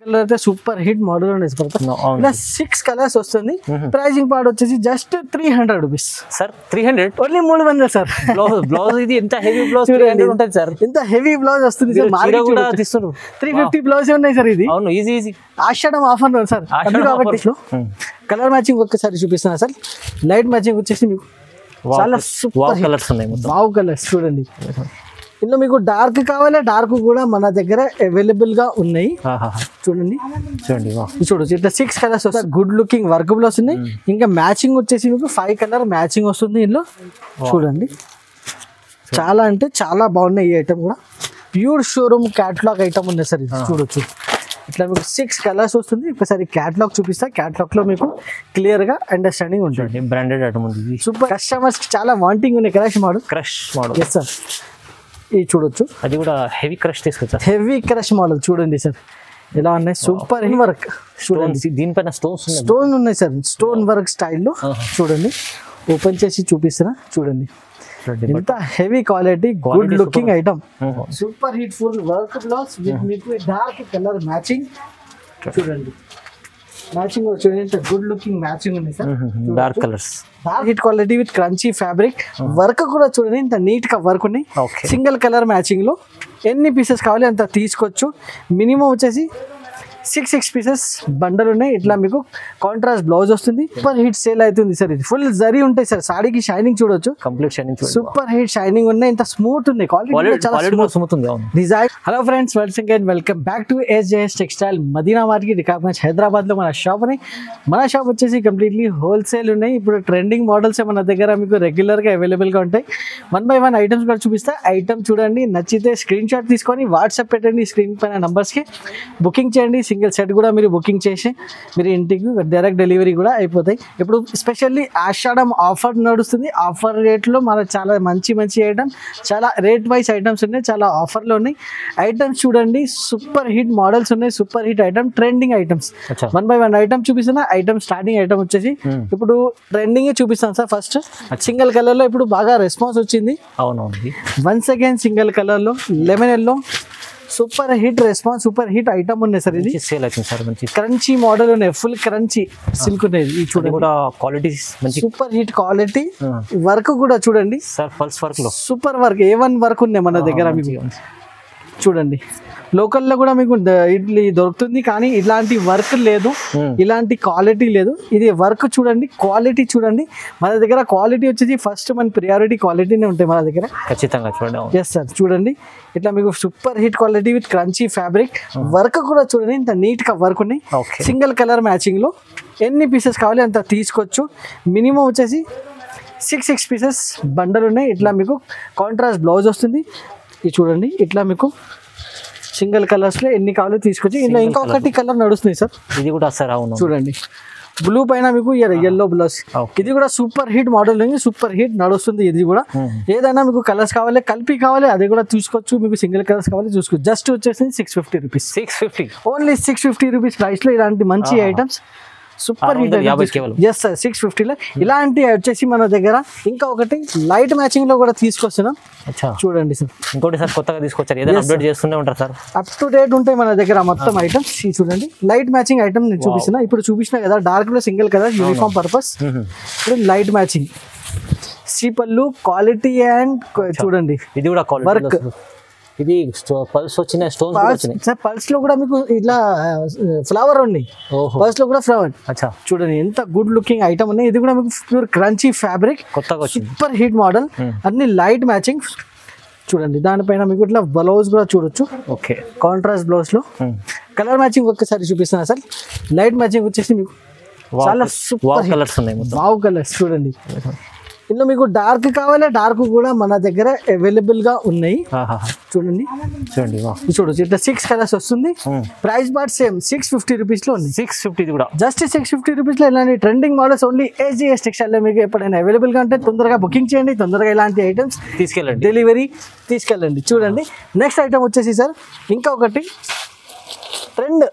Colour అయితే super hit model ఇలా 6 colours వస్తుంది. ప్రైజింగ్ పార్ట్ వచ్చేసి just 300 rupees sir. 300 only 300 sir. Blouse ఇది ఎంత హెవీ బ్లౌజ్ ఉంటుంది సార్. ఎంత హెవీ బ్లౌజ్ వస్తుంది సార్. 350 బ్లౌజ్ ఉన్నాయి సార్. ఇది అవును ఈజీ ఆషాఢం ఆఫర్ సార్. కాబట్టి కలర్ మ్యాచింగ్ ఒక్కసారి చూపిస్తున్నా సార్. లైట్ మ్యాచింగ్ వచ్చేసి మీకు చాలా సూపర్ కలర్స్ ఉన్నాయి. వావ్ కలర్స్ చూడండి. ఇందులో మీకు డార్క్ కావాలి, డార్క్ కూడా మన దగ్గర అవైలబుల్ గా ఉన్నాయి. చూడండి చూడొచ్చు ఇట్లా 6 కలర్స్ వస్తాయి. గుడ్ లుకింగ్ వర్క్ బ్లౌజ్ ఉన్నాయి. ఇంకా మ్యాచింగ్ వచ్చేసి మీకు 5 కలర్ మ్యాచింగ్ వస్తుంది ఇందులో. చూడండి చాలా అంటే చాలా బాగున్నాయి. ఈ ఐటమ్ కూడా ప్యూర్ షోరూమ్ క్యాటలాగ్ ఐటమ్ ఉంది సార్. ఇది చూడొచ్చు ఇట్లా మీకు 6 కలర్స్ వస్తుంది. ఒకసారి క్యాటలాగ్ చూపిస్తా. క్యాటలాగ్ లో మీకు క్లియర్ గా అండర్స్టాండింగ్ ఉంటుంది. బ్రాండెడ్ ఐటమ్ ఉంది. సూపర్ కస్టమర్స్ చాలా వాంటింగ్ ఉన్నాయి. Crush model yes sir. ఇది చూడొచ్చు. అది కూడా హెవీ క్రష్ తీసుకొచ్చా. హెవీ క్రష్ మోడల్ చూడండి సార్ ఎలా ఉన్నాయి. సూపర్ వర్క్ చూడండి. దీనిపైన స్టోన్ ఉన్నాయి సార్. స్టోన్ వర్క్ స్టైల్లో చూడండి. ఓపెన్ చేసి చూపిస్తున్నా చూడండి. ఎంత heavy quality good looking item. Super hit full work blouse with మీకు డార్క్ కలర్ మ్యాచింగ్. చూడండి మ్యాచింగ్ చూడండి. గుడ్ లుకింగ్ మ్యాచింగ్ ఉంది sir. Dark colours dark hit quality with crunchy fabric. Work కూడా చూడండి ఇంత నీట్ గా వర్క్ ఉన్నాయి. సింగిల్ కలర్ మ్యాచింగ్ లో ఎన్ని పీసెస్ కావాలి అంత తీసుకోవచ్చు. మినిమం వచ్చేసి 6 పీసెస్ బండల్ ఉన్నాయి. ఇట్లా మీకు కాంట్రాస్ట్ బ్లౌజ్ వస్తుంది. సూపర్ హిట్ సేల్ అవుతుంది సార్. ఇది ఫుల్ జరీ ఉంటాయి సార్. సాడీకి షైనింగ్ చూడొచ్చు. Complete shining super hit shining ఉన్నాయి. ఇంత స్మూత్ ఉంది. క్వాలిటీ స్మూత్ ఉంది design. Hello friends, welcome back to SJS textile Madina market Rikabganj Hyderabad లో మన షాప్ ఉన్నాయి. మన షాప్ వచ్చేసి కంప్లీట్లీ హోల్సేల్ ఉన్నాయి. ఇప్పుడు ట్రెండింగ్ మోడల్స్ మన దగ్గర మీకు రెగ్యులర్ గా అవైలబుల్ గా ఉంటాయి. 1 by 1 ఐటమ్స్ కూడా చూపిస్తా. ఐటమ్ చూడండి, నచ్చితే స్క్రీన్ షాట్ తీసుకొని వాట్సాప్ పెట్టండి. స్క్రీన్ పైన నంబర్స్ కి బుకింగ్ చేయండి. సింగిల్ సెట్ కూడా మీరు బుకింగ్ చేసి మీరు ఇంటికి డైరెక్ట్ డెలివరీ కూడా అయిపోతాయి. ఇప్పుడు స్పెషల్లీ ఆషాఢం ఆఫర్ నడుస్తుంది. ఆఫర్ రేట్లో మన చాలా మంచి ఐటమ్, చాలా రేట్ వైజ్ ఐటమ్స్ ఉన్నాయి. చాలా ఆఫర్లో ఉన్నాయి. ఐటమ్స్ చూడండి, సూపర్ హిట్ మోడల్స్ ఉన్నాయి. Super hit item, trending items. 1 by 1 item చూపిస్తున్నా. ఐటమ్ స్టార్టింగ్ ఐటమ్ వచ్చేసి ఇప్పుడు ట్రెండింగ్ చూపిస్తాను సార్. ఫస్ట్ సింగిల్ కలర్ లో ఇప్పుడు బాగా రెస్పాన్స్ వచ్చింది. అవునవును. వన్స్ అగైన్ సింగిల్ కలర్ లో lemon yellow super hit response, super hit item ఉన్నాయి సార్. ఇది సేల్ అవుతుంది సార్. మంచి క్రంచీ మోడల్ ఉన్నాయి. ఫుల్ క్రంచీ సిల్క్ ఉన్నాయి. ఇది చూడండి కూడా క్వాలిటీ మంచి సూపర్ హిట్ క్వాలిటీ. వర్క్ కూడా చూడండి సార్. పల్స్ వర్క్ లో సూపర్ వర్క్ A1 వర్క్ ఉన్నాయి మన దగ్గర. మీకు చూడండి లోకల్లో కూడా మీకు ఇడ్లీ దొరుకుతుంది, కానీ ఇలాంటి వర్క్ లేదు, ఇలాంటి క్వాలిటీ లేదు. ఇది వర్క్ చూడండి, క్వాలిటీ చూడండి. మన దగ్గర క్వాలిటీ వచ్చేసి ఫస్ట్ మన ప్రియారిటీ క్వాలిటీనే ఉంటాయి మన దగ్గర. ఖచ్చితంగా చూడండి. Yes sir. చూడండి ఇట్లా మీకు super hit quality with crunchy fabric. Work కూడా చూడండి ఇంత నీట్ గా వర్క్ ఉన్నాయి. సింగిల్ కలర్ మ్యాచింగ్ లో ఎన్ని పీసెస్ కావాలి అంత తీసుకోవచ్చు. మినిమం వచ్చేసి 6 పీసెస్ బండల్ ఉన్నాయి. ఇట్లా మీకు కాంట్రాస్ట్ బ్లౌజ్ వస్తుంది. ఇది చూడండి ఇట్లా మీకు సింగిల్ కలర్స్ లో ఎన్ని కావాలో తీసుకొచ్చి. ఇంట్లో ఇంకొకటి కలర్ నడుస్తుంది సార్. ఇది కూడా సార్. అవును చూడండి బ్లూ పైన మీకు ఎల్లో బ్లౌజ్. ఇది కూడా సూపర్ హిట్ మోడల్ ఉంది. సూపర్ హిట్ నడుస్తుంది. ఇది కూడా ఏదైనా మీకు కలర్స్ కావాలి, కలిపి కావాలి, అది కూడా తీసుకోవచ్చు. మీకు సింగిల్ కలర్స్ కావాలి చూసుకోవచ్చు. జస్ట్ వచ్చేసి 650 రూపీస్. 650 ఓన్లీ 650 రూపీస్ ప్రైస్ లో ఇలాంటి మంచి items super hit. Yes sir. 650 లో ఇలాంటి వచ్చేసి మన దగ్గర ఇంకా ఒకటి లైట్ మ్యాచింగ్ లో కూడా తీసుకొస్తున్నాం. చూడండి సార్. ఇంకోటి సార్ కొత్తగా తీసుకొచ్చారు. ఏదైనా అప్డేట్ చేస్తూనే ఉంటారు సార్. అప్ టు డేట్ ఉంటాయి మన దగ్గర మొత్తం ఐటమ్స్. చూడండి లైట్ మ్యాచింగ్ ఐటమ్ నేను చూపిస్తున్నా. ఇప్పుడు చూపించిన కదా డార్క్ లో సింగిల్ కలర్ యూనిఫామ్ పర్పస్. ఇప్పుడు లైట్ మ్యాచింగ్ సి పళ్ళు క్వాలిటీ అండ్ చూడండి ఇది కూడా వర్క్. ఇది పల్స్ వచ్చినాయి, స్టోన్స్ వచ్చినాయి సార్. పల్స్ లో కూడా మీకు ఇట్లా ఫ్లవర్ ఉన్నాయి. పల్స్ లో కూడా ఫ్లవర్. చూడండి ఎంత గుడ్ లుకింగ్ ఐటమ్ ఉన్నాయి. ఇది కూడా మీకు ప్యూర్ క్రంచీ ఫ్యాబ్రిక్, కొత్తగా సూపర్ హిట్ మోడల్. అన్ని లైట్ మ్యాచింగ్. చూడండి దానిపైన మీకు ఇట్లా బ్లౌజ్ కూడా చూడొచ్చు. ఓకే కాంట్రాస్ట్ బ్లౌజ్ లో కలర్ మ్యాచింగ్ ఒక్కసారి చూపిస్తున్నా సార్. లైట్ మ్యాచింగ్ వచ్చేసి మీకు చాలా సూపర్ కలర్స్ ఉన్నాయి. వావ్ కలర్స్ చూడండి. ఇందులో మీకు డార్క్ కావాలి, డార్క్ కూడా మన దగ్గర అవైలబుల్ గా ఉన్నాయి. చూడండి చూడొచ్చు ఇట్లా 6 కలర్స్ వస్తుంది. ప్రైస్ బాట్ సేమ్ 650 రూపీస్ లో ఉంది. 650 కూడా జస్ట్ 650 రూపీస్ లో ఇలాంటి trending models only SJS textile లో మీకు ఎప్పుడైనా అవైలబుల్ గా ఉంటే తొందరగా బుకింగ్ చేయండి. తొందరగా ఇలాంటి ఐటమ్స్ తీసుకెళ్ళండి, డెలివరీ తీసుకెళ్ళండి. చూడండి నెక్స్ట్ ఐటమ్ వచ్చేసి సార్ ఇంకా ఒకటి ట్రెండ్.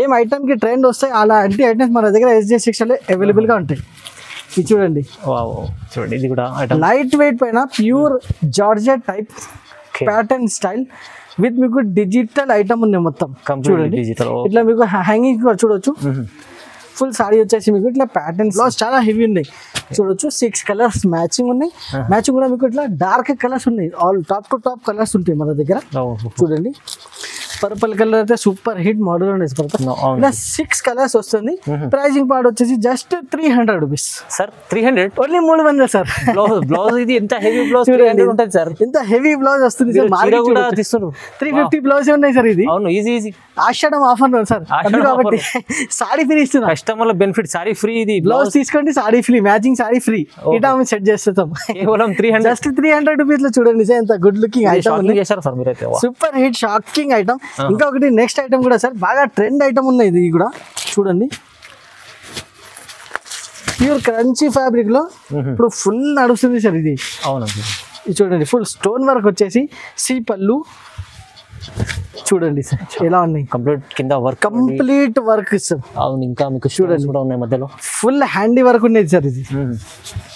ఏం ఐటమ్ కి ట్రెండ్ వస్తాయి అలాంటి ఐటమ్స్ మన దగ్గర SJS టెక్స్టైల్ లో అవైలబుల్ గా ఉంటాయి. ఇది చూడండి ఇది కూడా లైట్ వెయిట్ పైన pure georgette type pattern style. With మీకు డిజిటల్ ఐటమ్ ఉన్నాయి మొత్తం చూడండి డిజిటల్. ఇట్లా మీకు హ్యాంగింగ్ కూడా చూడొచ్చు. ఫుల్ సారీ వచ్చేసి మీకు ఇట్లా ప్యాటర్న్స్ బ్లౌజ్ చాలా హెవీ ఉన్నాయి చూడొచ్చు. 6 కలర్స్ మ్యాచింగ్ ఉన్నాయి. మ్యాచింగ్ కూడా మీకు ఇట్లా డార్క్ కలర్స్ ఉన్నాయి. All top to top colours ఉంటాయి మన దగ్గర. చూడండి పర్పుల్ కలర్ అయితే సూపర్ హిట్ మోడల్ ఉండేది పర్పుల్. ఇలా 6 కలర్స్ వస్తుంది. ప్రైజింగ్ పార్ట్ వచ్చేసి just 300 rupees sir. 300 only 300 sir. Blouse ఇది ఎంత హెవీ బ్లౌజ్ ఉంటుంది సార్. ఎంత హెవీ బ్లౌజ్ వస్తుంది సార్. 350 బ్లౌజ్ ఉన్నాయి సార్. ఇది అవును ఈజీ ఈజీ ఆషాఢం ఆఫర్ సార్. కాబట్టి సారీ ఫ్రీ ఇస్తున్నా. కస్టమర్ల బెనిఫిట్ సారీ ఫ్రీ. ఇది బ్లౌజ్ తీసుకోండి sari free, matching sari free. ఇటా సెట్ చేస్తాం కేవలం 300. జస్ట్ 300 రూపీస్ లో చూడండి సార్. ఎంత గుడ్ లుకింగ్ ఐటమ్ చేశారు సార్ మీరైతే. Super hit shocking item. ఇంకొకటి నెక్స్ట్ ఐటమ్ కూడా సార్ బాగా ట్రెండ్ ఐటమ్ ఉన్నాయి. ఇది కూడా చూడండి ప్యూర్ క్రంచీ ఫ్యాబ్రిక్ లో ఇప్పుడు ఫుల్ నడుస్తుంది సార్ ఇది. అవునండి ఇది చూడండి ఫుల్ స్టోన్ వర్క్ వచ్చేసి సి పళ్ళు చూడండి సార్ ఎలా ఉన్నాయి. కంప్లీట్ కింద వర్క్ కంప్లీట్ వర్క్ సార్. అవును ఇంకా మీకు చూడండి కూడా ఉన్నాయి మధ్యలో. ఫుల్ హ్యాండీ వర్క్ ఉండేది సార్. ఇది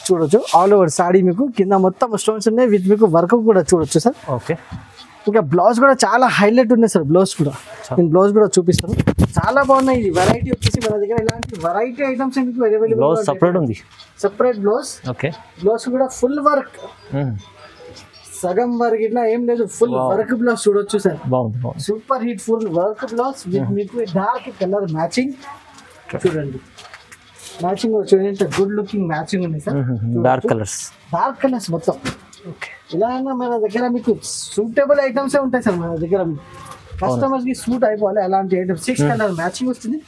చూడొచ్చు ఆల్ ఓవర్ సాడీ మీకు కింద మొత్తం స్టోన్స్ ఉన్నాయి. విత్ మీకు వర్క్ కూడా చూడొచ్చు సార్. ఓకే ఇంకా బ్లౌజ్ కూడా చాలా హైలైట్ ఉన్నాయి సార్. బ్లౌజ్ కూడా నేను బ్లౌజ్ కూడా చూపిస్తాను. చాలా బాగున్నాయి. ఇది వెరైటీ వచ్చేసి మన దగ్గర ఇలాంటి వెరైటీ ఐటమ్స్ మీకు అవైలబుల్. బ్లౌజ్ సెపరేట్ ఉంది. Separate blouse. ఓకే బ్లౌజ్ కూడా ఫుల్ వర్క్, సగం వర్క్ ఇట్లా ఏం లేదు. ఫుల్ వర్క్ బ్లౌజ్ చూడొచ్చు సార్. బాగుంది బాగుంది. Super hit full work blouse with మీకు డార్క్ కలర్ మ్యాచింగ్. చూడండి మ్యాచింగ్ చూడండి గుడ్ లుకింగ్ మ్యాచింగ్ ఉంది సార్. డార్క్ కలర్స్ మొత్తం. ఓకే ఇలా మన దగ్గర మీకు సూటబుల్ ఐటమ్స్ ఉంటాయి సార్. మన దగ్గర కస్టమర్స్ కి సూట్ అయిపోవాలి అలాంటి ఐటమ్స్. 6 కలర్ మ్యాచింగ్ వస్తుంది.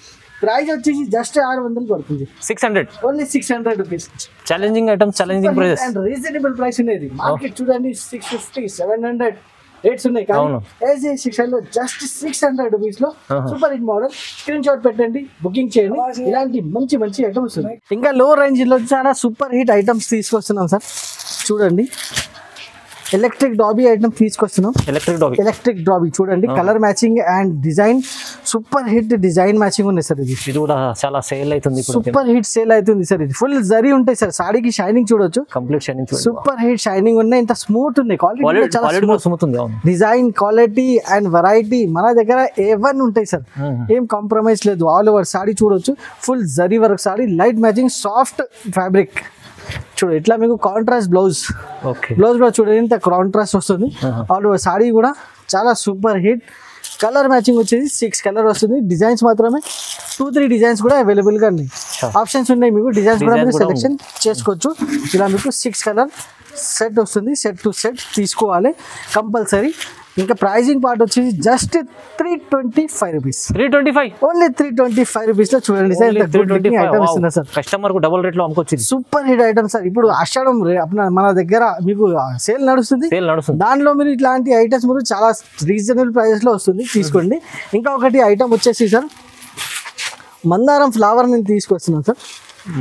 ప్రైస్ వచ్చేసి జస్ట్ 600 పడుతుంది. 600 only 600 rupees. Challenging item, challenging price and reasonable price ఉండేది. మార్కెట్ చూడండి 650 700 రేట్స్ ఉన్నాయి. కానీ ఏజీ 600 జస్ట్ 600 రూపీస్ లో super hit model. Screen shot పెట్టండి, బుకింగ్ చేయండి. ఇలాంటి మంచి మంచి ఐటమ్స్ ఉన్నాయి. ఇంకా లో రేంజ్ లో చాలా సూపర్ హిట్ ఐటమ్స్ తీసుకొస్తున్నాం సార్. చూడండి ఎలక్ట్రిక్ డాబీ ఐటమ్ తీసుకొస్తున్నాం. ఎలక్ట్రిక్ డాబీ చూడండి colour matching and design super hit design matching ఉంది సార్. ఇది కూడా చాలా సేల్ అవుతుంది. సూపర్ హిట్ సేల్ అవుతుంది సార్. ఇది ఫుల్ జరీ ఉంటాయి సార్. సాడీకి షైనింగ్ చూడొచ్చు. Complete shining super hit shining ఉన్నాయి. ఇంత స్మూత్ ఉన్నాయి. క్వాలిటీ చాలా స్మూత్ ఉంది. డిజైన్ క్వాలిటీ అండ్ వెరైటీ మన దగ్గర A1 ఉంటాయి సార్. ఏం కాంప్రమైజ్ లేదు. ఆల్ ఓవర్ సాడీ చూడొచ్చు. Full zari work saree, light matching, soft fabric. చూడు ఇట్లా మీకు కాంట్రాస్ట్ బ్లౌజ్. బ్లౌజ్ కూడా చూడండి ఇంత కాంట్రాస్ట్ వస్తుంది. ఆల్ ఓవర్ సాడీ కూడా చాలా సూపర్ హిట్. కలర్ మ్యాచింగ్ వచ్చేసి 6 కలర్ వస్తుంది. డిజైన్స్ మాత్రమే 2-3 డిజైన్స్ కూడా అవైలబుల్ గా ఉన్నాయి. ఆప్షన్స్ ఉన్నాయి మీకు. డిజైన్స్ కూడా మీరు సెలెక్షన్ చేసుకోవచ్చు. ఇలా మీకు 6 కలర్ సెట్ వస్తుంది. సెట్ టు సెట్ తీసుకోవాలి కంపల్సరీ. ఇంకా ప్రైజింగ్ పార్ట్ వచ్చేసి జస్ట్ 325 రూపీస్. 325 ఓన్లీ 325 రూపీస్ లో చూడండి సార్. ఐటమ్ ఇస్తున్నా సార్. కస్టమర్ కు డబుల్ రేట్ లో అమ్ముకొచ్చింది. Super hit item sir. ఇప్పుడు ఆషాఢం మన దగ్గర మీకు సేల్ నడుస్తుంది. దానిలో మీరు ఇట్లాంటి ఐటమ్స్ మీరు చాలా రీజనబుల్ ప్రైజెస్ లో వస్తుంది. తీసుకోండి. ఇంకా ఒకటి ఐటమ్ వచ్చేసి సార్ మందారం ఫ్లవర్ నేను తీసుకొస్తున్నాను సార్.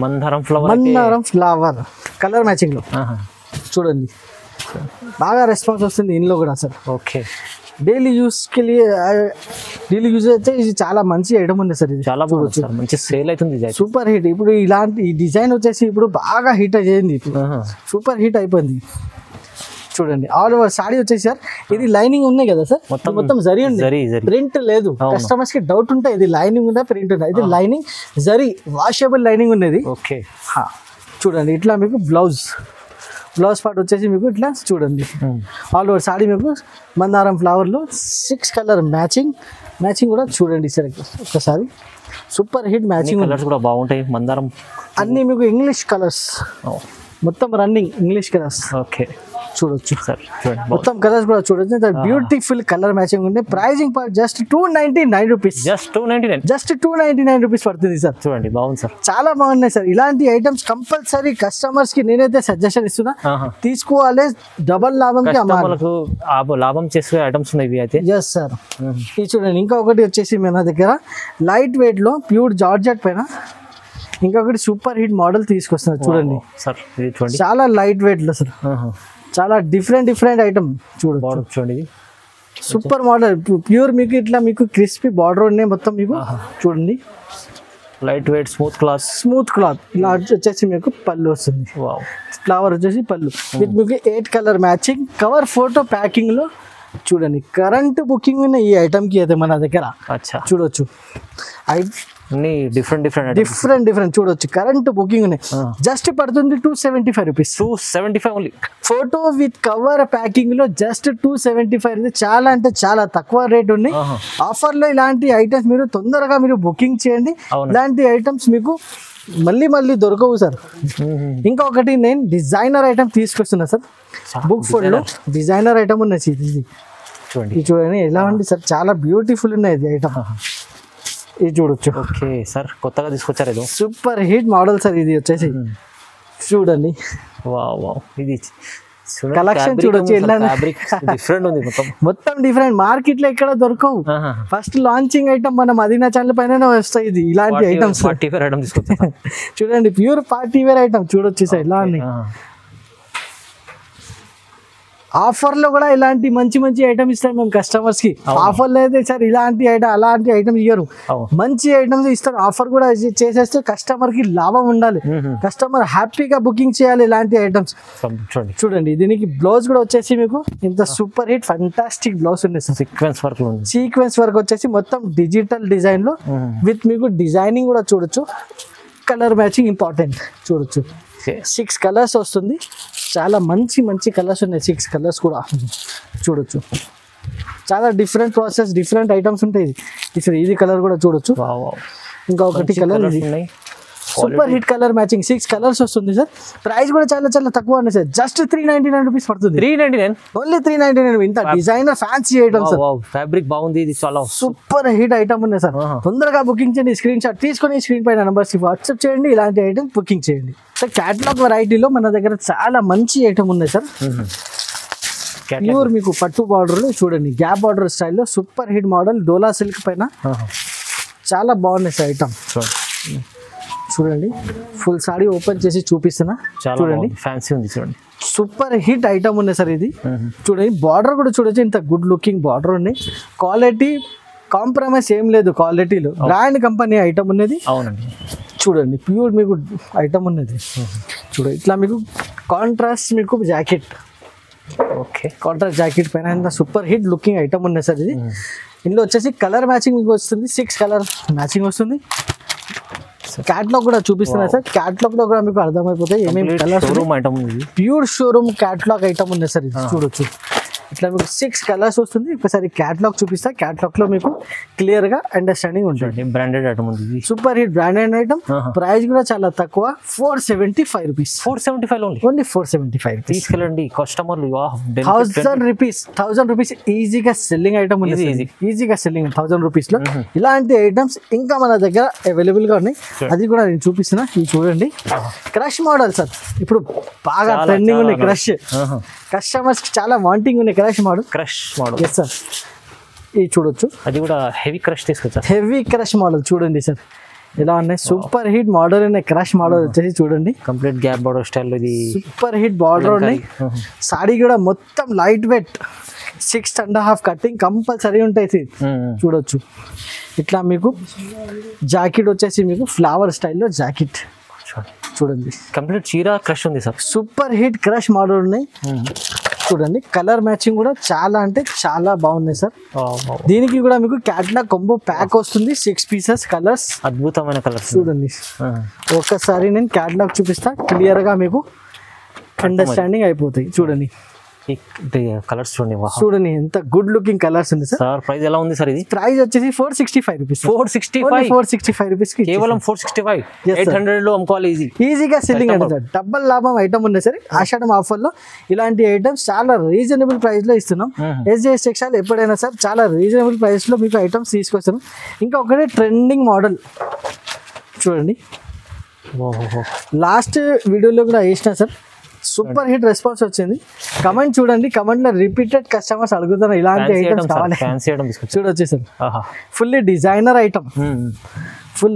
మందారం ఫ్లవర్ కలర్ మ్యాచింగ్ లో చూడండి బాగా రెస్పాన్స్ వస్తుంది ఇందులో కూడా sir. Okay daily use daily use అయితే ఇది చాలా మంచి ఐటమ్ ఉంది సార్. ఇది చాలా మంచి సేల్ అవుతుంది. Super hit. ఇప్పుడు ఇలాంటి ఈ డిజైన్ వచ్చేసి ఇప్పుడు బాగా హిట్ అయ్యింది. ఇప్పుడు సూపర్ హిట్ అయిపోయింది. చూడండి ఆల్ ఓవర్ సాడీ వచ్చేసి సార్. ఇది లైనింగ్ ఉన్నాయి కదా సార్. మొత్తం జరీ ఉంది, ప్రింట్ లేదు. కస్టమర్స్ కి డౌట్ ఉంటాయి ఇది లైనింగ్ ఉందా ప్రింట్ ఉందా. ఇది లైనింగ్ జరీ వాషబుల్ లైనింగ్ ఉన్నది. ఓకే చూడండి ఇట్లా మీకు బ్లౌజ్ పార్ట్ వచ్చేసి మీకు ఇట్లా చూడండి ఆల్ ఓవర్ సాడీ మీకు మందారం ఫ్లవర్ లో 6 కలర్ మ్యాచింగ్ కూడా చూడండి సార్ ఒకసారి. Super hit matching. కలర్స్ కూడా బాగుంటాయి. మందారం అన్ని మీకు ఇంగ్లీష్ కలర్స్ మొత్తం రన్నింగ్ ఇంగ్లీష్ కలర్స్. ఓకే చూడొచ్చు సార్. మొత్తం కలర్స్ కూడా చూడొచ్చు. బ్యూటిఫుల్ కలర్ మ్యాచింగ్ ఉంది. Pricing part just 299 rupees. Just 299 rupees పడుతుంది సార్. చూడండి బాగుంది సార్. చాలా బాగున్నాయి సార్. ఇలాంటి ఐటమ్స్ కంపల్సరీ కస్టమర్స్ కి నేనైతే సజెషన్ ఇస్తున్నా. తీసుకోవాలి. డబల్ లాభంకి లాభం చేసే ఐటమ్స్ ఉన్నాయి అయితే. Yes sir. ఇది చూడండి. ఇంకా ఒకటి వచ్చేసి మన దగ్గర లైట్ వెయిట్ లో ప్యూర్ జార్జెట్ పైన ఇంకొకటి సూపర్ హిట్ మోడల్ తీసుకొస్తున్నారు. చూడండి సార్ చాలా లైట్ వెయిట్ లో సార్. చాలా డిఫరెంట్ ఐటమ్ చూడండి. సూపర్ మోడల్ ప్యూర్ మీకు ఇట్లా మీకు క్రిస్పీ బార్డర్ ఉన్నాయి మొత్తం మీకు. చూడండి లైట్ వెయిట్ స్మూత్ క్లాత్. ఇలా వచ్చేసి మీకు పళ్ళు వస్తుంది. ఫ్లవర్ వచ్చేసి పళ్ళు విత్ మీకు 8 colour matching. Cover photo packing లో చూడండి కరెంట్ బుకింగ్ ఉన్న ఈ ఐటమ్ కి అయితే మన దగ్గర అచ్చా చూడొచ్చు అన్ని డిఫరెంట్ చూడొచ్చు కరెంట్ బుకింగ్ ఉన్నాయి జస్ట్ పడుతుంది 275 rupees 275 only photo with cover packing లో జస్ట్ 275 చాలా అంటే చాలా తక్కువ రేట్ ఉన్నాయి ఆఫర్ లో ఇలాంటి ఐటమ్స్ మీరు తొందరగా మీరు బుకింగ్ చేయండి ఇలాంటి ఐటమ్స్ మీకు మళ్ళీ దొరకవు సార్ ఇంకొకటి నేను డిజైనర్ ఐటమ్ తీసుకొస్తున్నా సార్ బుక్ ఫుడ్ లో డిజైనర్ ఐటమ్ ఉన్నది ఇది చూడండి ఎలా ఉంది సార్ చాలా బ్యూటిఫుల్ ఉన్నాయి ఇది ఐటమ్ ఇది చూడొచ్చు ఓకే సార్ కొత్తగా తీసుకొచ్చారు ఇది సూపర్ హిట్ మోడల్ సార్ ఇది వచ్చేసి చూడండి వావ్ ఇది కలెక్షన్ చూడొచ్చు డిఫరెంట్ ఉంది మొత్తం డిఫరెంట్ మార్కెట్ లో ఎక్కడ దొరకవు ఫస్ట్ లాంచింగ్ ఐటమ్ మన మదీనా ఛానల్ పైన వస్తాయి ఇది ఇలాంటి ఐటమ్స్ చూడండి ప్యూర్ పార్టీ వేర్ ఐటమ్ చూడొచ్చు సార్ ఇలా ఉన్నాయి ఆఫర్ లో కూడా ఇలాంటి మంచి ఐటమ్ ఇస్తారు మేము కస్టమర్స్ కి ఆఫర్ లో అయితే సార్ ఇలాంటి ఐటమ్ అలాంటి ఐటమ్ ఇయ్యరు మంచి ఐటమ్స్ ఇస్తారు ఆఫర్ కూడా చేసేస్తే కస్టమర్ కి లాభం ఉండాలి కస్టమర్ హ్యాపీగా బుకింగ్ చేయాలి ఇలాంటి ఐటమ్స్ చూడండి దీనికి బ్లౌజ్ కూడా వచ్చేసి మీకు ఇంత సూపర్ హిట్ ఫంటాస్టిక్ బ్లౌజ్ ఉంది సార్ సీక్వెన్స్ వర్క్ వచ్చేసి మొత్తం డిజిటల్ డిజైన్ లో విత్ మీకు డిజైనింగ్ కూడా చూడొచ్చు కలర్ మ్యాచింగ్ ఇంపార్టెంట్ చూడొచ్చు 6 కలర్స్ వస్తుంది చాలా మంచి కలర్స్ ఉన్నాయి 6 కలర్స్ కూడా చూడొచ్చు చాలా డిఫరెంట్ ప్రాసెస్ డిఫరెంట్ ఐటమ్స్ ఉంటాయి ఇది కలర్ కూడా చూడొచ్చు ఇంకొకటి కలర్ ఇది super hit colour matching 6 colours వస్తుంది సార్ ప్రైస్ కూడా చాలా తక్కువ ఉంది సార్ జస్ట్ 399 రూపీస్ పడుతుంది 399 ఓన్లీ 399 ఇంత designer fancy item sir fabric బాగుంది ఇది చాలా సూపర్ హిట్ ఐటమ్ ఉంది సార్ తొందరగా బుకింగ్ చేయండి స్క్రీన్ షాట్ తీసుకొని స్క్రీన్ పైన నంబర్స్ కి వాట్సాప్ చేయండి ఇలాంటి ఐటమ్ బుకింగ్ చేయండి సార్ క్యాటలాగ్ వెరైటీలో మన దగ్గర చాలా మంచి ఐటమ్ ఉంది సార్ ప్యూర్ మీకు పట్టు బార్డర్ చూడండి గ్యాప్ బార్డర్ స్టైల్లో సూపర్ హిట్ మోడల్ డోలా సిల్క్ పైన చాలా బాగున్నాయి సార్ ఐటమ్ చూడండి ఫుల్ సారీ ఓపెన్ చేసి చూపిస్తున్నా చూడండి ఫ్యాన్సీ ఉంది చూడండి సూపర్ హిట్ ఐటమ్ ఉంది సార్ ఇది చూడండి బార్డర్ కూడా చూడొచ్చు ఇంత గుడ్ లుకింగ్ బార్డర్ ఉంది క్వాలిటీ కాంప్రమైజ్ ఏం లేదు క్వాలిటీలో బ్రాండ్ కంపెనీ ఐటమ్ ఉన్నది చూడండి ప్యూర్ మీకు ఐటమ్ ఉన్నది చూడండి ఇట్లా మీకు కాంట్రాస్ట్ మీకు జాకెట్ ఓకే కాంట్రాస్ట్ జాకెట్ పైన ఇంత సూపర్ హిట్ లుకింగ్ ఐటమ్ ఉన్నది సార్ ఇది ఇందులో వచ్చేసి కలర్ మ్యాచింగ్ మీకు వస్తుంది 6 కలర్ మ్యాచింగ్ వస్తుంది క్యాట్లాగ్ కూడా చూపిస్తున్నా సార్ క్యాట్లాగ్ లో కూడా మీకు అర్థమైపోతాయి ఏమేమి colours pure showroom catalogue item ఉంది సార్ ఇది చూడొచ్చు ఇట్లా మీకు 6 కలర్స్ వస్తుంది ఒకసారి క్యాట్లాగ్ చూపిస్తా క్యాట్లాగ్ లో మీకు క్లియర్ గా అండర్స్టాండింగ్ ఉంటుంది బ్రాండెడ్ ఐటమ్ ఉంది super hit branded item price కూడా చాలా తక్కువ 475 రూపీస్ 475 ఓన్లీ 475 తీసుకెళ్ళండి కస్టమర్లు 1000 రూపీస్ ఈజీగా సెల్లింగ్ ఐటమ్ ఉంది ఈజీగా సెల్లింగ్ 1000 రూపీస్ లో ఇలాంటి ఐటమ్స్ ఇంకా మన దగ్గర అవైలబుల్ గా ఉన్నాయి అది కూడా నేను చూపిస్తున్నా ఇది చూడండి క్రష్ మోడల్ సార్ ఇప్పుడు బాగా ట్రెండింగ్ ఉన్నాయి క్రష్ కస్టమర్స్ కి చాలా వాంటింగ్ ఉన్నాయి క్రష్ మోడల్ ఎస్ సార్ ఇది చూడొచ్చు అది కూడా హెవీ క్రష్ తీసుకొచ్చా హెవీ క్రష్ మోడల్ చూడండి సార్ ఎలా ఉన్నాయి సూపర్ హిట్ మోడల్ ఉన్నాయి క్రష్ మోడల్ వచ్చేసి చూడండి కంప్లీట్ గ్యాప్ బార్డర్ స్టైల్ ఇది సూపర్ హిట్ బార్డర్ ఉన్నాయి సాడీ కూడా మొత్తం లైట్ వెయిట్ 6.5 కటింగ్ కంపల్సరీ ఉంటాయి చూడొచ్చు ఇట్లా మీకు జాకెట్ వచ్చేసి మీకు ఫ్లవర్ స్టైల్లో జాకెట్ చూడండి కంప్లీట్ చీర క్రష్ ఉంది sir super hit crush model ఉన్నాయి చూడండి కలర్ మ్యాచింగ్ కూడా చాలా అంటే చాలా బాగున్నాయి సార్ దీనికి కూడా మీకు క్యాట్లాగ్ కొంబో ప్యాక్ వస్తుంది 6 పీసెస్ కలర్స్ అద్భుతమైన కలర్స్ చూడండి ఒకసారి నేను క్యాట్లాగ్ చూపిస్తా క్లియర్ గా మీకు అండర్స్టాండింగ్ అయిపోతాయి చూడండి కలర్స్ చూడండి ఎంత గుడ్ లుకింగ్ కలర్స్ ఉంది సార్ ప్రైస్ ఎలా ఉంది సార్ ఇది ప్రైస్ వచ్చేసి 465 రూపీస్ 465 రూపీస్ కేవలం 465 800 లో అమ్ముకోవాలి ఈజీగా సెల్లింగ్ అంటే సార్ డబల్ లాభం ఐటమ్ ఉంది సరే ఆషాఢం ఆఫర్ లో ఇలాంటి ఐటమ్స్ చాలా రీజనబుల్ ప్రైస్ లో ఇస్తున్నాం SJS టెక్స్టైల్ ఎప్పుడైనా సార్ చాలా రీజనబుల్ ప్రైస్ లో మీకు ఐటమ్స్ తీసుకొస్తున్నాం ఇంకా ఒకటే ట్రెండింగ్ మోడల్ చూడండి లాస్ట్ వీడియోలో కూడా వేసిన సార్ సూపర్ హిట్ రెస్పాన్స్ వచ్చింది కమెంట్ చూడండి కమెంట్ లో రిపీటెడ్ కస్టమర్స్ అడుగుతున్నారు ఇలాంటి ఐటమ్స్ కావాలి చూడొచ్చు sir fully designer item full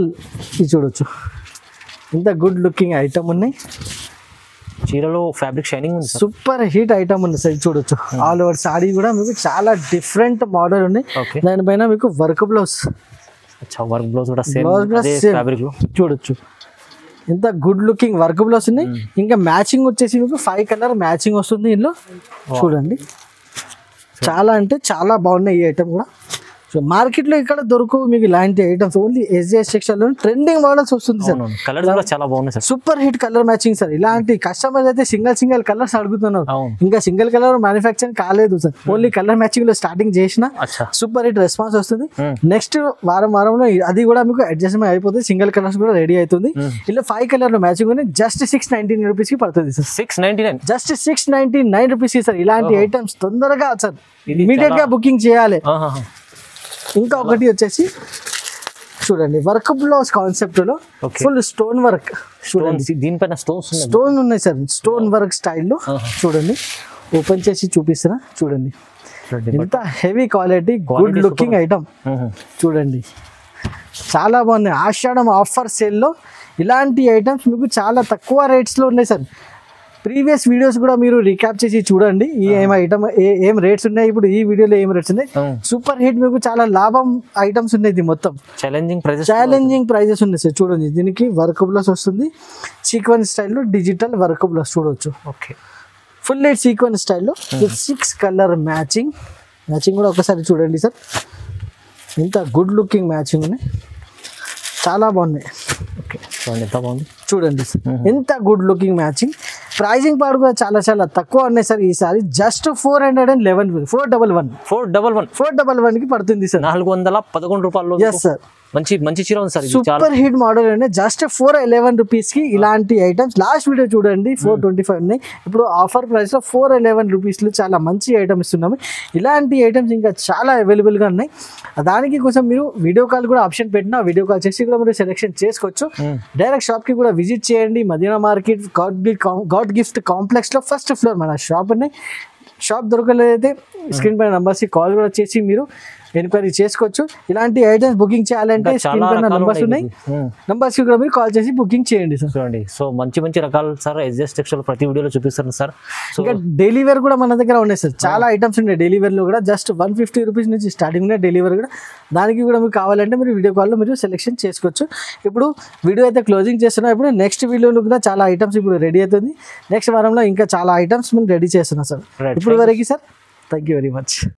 ఇది చూడొచ్చు ఇంత గుడ్ లుకింగ్ ఐటమ్ ఉన్నాయి చీరలో ఫ్యాబ్రిక్ షైనింగ్ ఉంది సూపర్ హిట్ ఐటమ్ ఉంది సార్ చూడొచ్చు ఆల్ ఓవర్ సాడీ కూడా మీకు చాలా డిఫరెంట్ మోడల్ ఉన్నాయి దానిపైన మీకు వర్క్ బ్లౌజ్ వర్క్ బ్లౌజ్ కూడా సేమ్ ఫ్యాబ్రిక్ లో చూడొచ్చు ఎంత గుడ్ లుకింగ్ వర్క్ బ్లౌజ్ ఉన్నాయి ఇంకా మ్యాచింగ్ వచ్చేసి మీకు 5 కలర్ మ్యాచింగ్ వస్తుంది ఇందులో చూడండి చాలా అంటే చాలా బాగున్నాయి ఈ ఐటమ్ కూడా. సో మార్కెట్లో ఇక్కడ దొరకవు మీకు ఇలాంటి ఐటమ్స్, ఓన్లీ ఎస్జిఎస్ సెక్షన్లో ట్రెండింగ్ మోడల్స్ వస్తుంది సార్. కలర్ కూడా చాలా బాగున్నాయి sir, super hit colour matching sir. ఇలాంటి కస్టమర్స్ అయితే సింగిల్ కలర్స్ అడుగుతున్నారు, ఇంకా సింగిల్ కలర్ మ్యానుఫ్యాక్చరింగ్ కాలేదు సార్. ఓన్లీ కలర్ మ్యాచింగ్ లో స్టార్టింగ్ చేసిన సూపర్ హిట్ రెస్పాన్స్ వస్తుంది. నెక్స్ట్ వారంలో అది కూడా మీకు అడ్జస్ట్మెంట్ అయిపోతుంది, సింగిల్ కలర్స్ కూడా రెడీ అవుతుంది. ఇలా 5 కలర్ లో మ్యాచింగ్ ఉంది. జస్ట్ 699 రూపీస్ కి పడుతుంది సార్. 699, just 699 rupees sir. ఇలాంటి ఐటమ్స్ తొందరగా సార్ ఇమీడియట్ గా బుకింగ్ చేయాలి. ఇంకా ఒకటి వచ్చేసి చూడండి, వర్క్ బ్లౌజ్ కాన్సెప్ట్ లో ఫుల్ స్టోన్ వర్క్ చూడండి. దీనిపైన స్టోన్ ఉన్నాయి సార్, స్టోన్ వర్క్ స్టైల్లో చూడండి. ఓపెన్ చేసి చూపిస్తున్నా చూడండి, ఎంత heavy quality good looking item చూడండి. చాలా బాగున్నాయి. ఆషాఢం ఆఫర్ సేల్లో ఇలాంటి ఐటమ్స్ మీకు చాలా తక్కువ రేట్స్లో ఉన్నాయి సార్. ప్రీవియస్ వీడియోస్ కూడా మీరు రీక్యాప్ చేసి చూడండి, ఈ ఏం ఐటమ్ ఏం రేట్స్ ఉన్నాయి, ఇప్పుడు ఈ వీడియోలో ఏం రేట్స్ ఉన్నాయి. సూపర్ హిట్, మీకు చాలా లాభం ఐటమ్స్ ఉన్నాయి. ఇది మొత్తం ఛాలెంజింగ్ ప్రైజెస్ ఉన్నాయి సార్. చూడండి, దీనికి వర్క్ బ్లౌజ్ వస్తుంది, సీక్వెన్స్ స్టైల్లో డిజిటల్ వర్క్ బ్లౌజ్ చూడవచ్చు. ఓకే, ఫుల్ లైట్ సీక్వెన్స్ స్టైల్లో 6 కలర్ మ్యాచింగ్ కూడా ఒకసారి చూడండి సార్. ఇంత గుడ్ లుకింగ్ మ్యాచింగ్ ఉన్నాయి, చాలా బాగున్నాయి. ఓకే, ఎంత బాగుంది చూడండి, ఎంత good looking matching. Pricing part కూడా చాలా తక్కువ ఉన్నాయి సార్. ఈసారి జస్ట్ 411 కి పడుతుంది సార్. 411 రూపాయలు. ఎస్ సార్, మంచి చీర ఉంది సార్. సూపర్ హిట్ మోడల్ అండి. జస్ట్ 411 రూపీస్ కి ఇలాంటి ఐటమ్స్. లాస్ట్ వీడియో చూడండి 425 ఉన్నాయి, ఇప్పుడు ఆఫర్ ప్రైస్ లో 411 రూపీస్ లో చాలా మంచి ఐటమ్ ఇస్తున్నాము. ఇలాంటి ఐటమ్స్ ఇంకా చాలా అవైలబుల్ గా ఉన్నాయి. దానికి కోసం మీరు వీడియో కాల్ కూడా ఆప్షన్ పెట్టినా వీడియో కాల్ చేసి కూడా మీరు సెలెక్షన్ చేసుకోవచ్చు. డైరెక్ట్ షాప్ కి కూడా విజిట్ చేయండి. Madina market God gift complex లో ఫస్ట్ ఫ్లోర్ మన షాప్ ఉన్నాయి. షాప్ దొరకలేదైతే స్క్రీన్ పైన నంబర్స్ కి కాల్ కూడా చేసి మీరు ఎంక్వైరీ చేసుకోవచ్చు. ఇలాంటి ఐటమ్స్ బుకింగ్ చేయాలంటే స్క్రీన్ పైన నంబర్స్ ఉన్నాయి, నంబర్స్ కి కూడా మీరు కాల్ చేసి బుకింగ్ చేయండి సార్. చూడండి, సో మంచి రకాలు సార్ ఎస్జిఎస్ టెక్స్టైల్ ప్రతి వీడియోలో చూపిస్తారు సార్. ఇంకా డైలీ వేర్ కూడా మన దగ్గర ఉన్నాయి సార్, చాలా ఐటమ్స్ ఉన్నాయి. డైలీ వేర్ లో కూడా జస్ట్ 150 రూపీస్ నుంచి స్టార్టింగ్ ఉన్నాయి డైలీ వేర్ కూడా. దానికి కూడా మీకు కావాలంటే మీరు వీడియో కాల్లో మీరు సెలెక్షన్ చేసుకోవచ్చు. ఇప్పుడు వీడియో అయితే క్లోజింగ్ చేస్తున్నాం. ఇప్పుడు నెక్స్ట్ వీడియోలో కూడా చాలా ఐటమ్స్ ఇప్పుడు రెడీ అవుతుంది. నెక్స్ట్ వారంలో ఇంకా చాలా ఐటమ్స్ మేము రెడీ చేస్తున్నాం సార్. ఇప్పుడు వరకు sir, thank you very much.